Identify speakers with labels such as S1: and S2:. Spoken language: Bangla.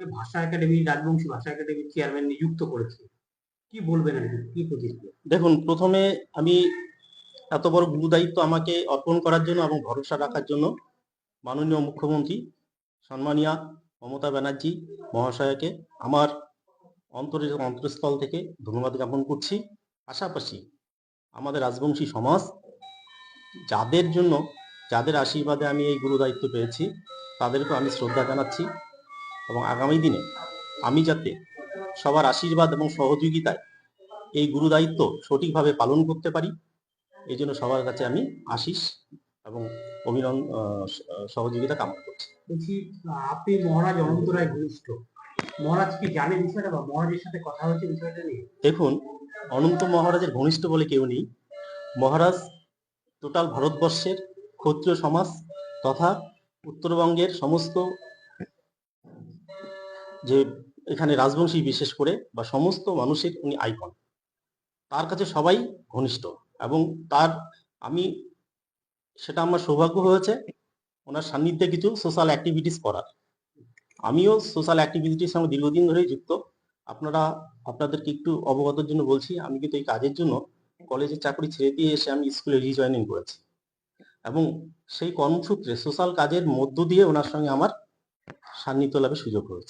S1: আপনাকে ভাষা একাডেমি, রাজবংশী ভাষা একাডেমির চেয়ারম্যান নিযুক্ত করেছে। কি বলবেন আর কি প্রতিক্রিয়া?
S2: দেখুন, প্রথমে আমি এত বড় গুরু দায়িত্ব আমাকে অর্পণ করার জন্য এবং ভরসা রাখার জন্য মাননীয় মুখ্যমন্ত্রী সম্মানীয়া মমতা ব্যানার্জি মহাশয়াকে আমার অন্তরস্থল থেকে ধন্যবাদ জ্ঞাপন করছি। পাশাপাশি আমাদের রাজবংশী সমাজ, যাদের জন্য, যাদের আশীর্বাদে আমি এই গুরু দায়িত্ব পেয়েছি, তাদেরকেও আমি শ্রদ্ধা জানাচ্ছি এবং আগামী দিনে আমি যাতে সবার আশীর্বাদ এবং সহযোগিতায় এই গুরু দায়িত্ব সঠিকভাবে পালন করতে পারি, এই জন্য সবার কাছে আমি আশীষ এবং সহযোগিতা কামনা করছি।
S1: বলছি, আপনি মহারাজ অনন্ত রায় ঘনিষ্ঠ, মহারাজ কি জানে বিষয়টা বা মহারাজের সাথে কথা হয়েছে বিষয়টা নিয়ে?
S2: দেখুন, অনন্ত মহারাজের ঘনিষ্ঠ বলে কেউ নেই। মহারাজ টোটাল ভারতবর্ষের ক্ষত্রিয় সমাজ তথা উত্তরবঙ্গের সমস্ত যে এখানে রাজবংশী বিশেষ করে বা সমস্ত মানুষের উনি আইকন। তার কাছে সবাই ঘনিষ্ঠ এবং তার আমি সেটা আমার সৌভাগ্য হয়েছে ওনার সান্নিধ্যে কিছু সোশ্যাল অ্যাক্টিভিটিস করার। আমিও সোশ্যাল অ্যাক্টিভিটির সঙ্গে দীর্ঘদিন ধরেই যুক্ত। আপনাদেরকে একটু অবগতর জন্য বলছি, আমি কিন্তু এই কাজের জন্য কলেজের চাকরি ছেড়ে দিয়ে এসে আমি স্কুলে রিজয়েনিং করেছি এবং সেই কর্মসূত্রে সোশ্যাল কাজের মধ্য দিয়ে ওনার সঙ্গে আমার সান্নিধ্য লাভের সুযোগ হয়েছে।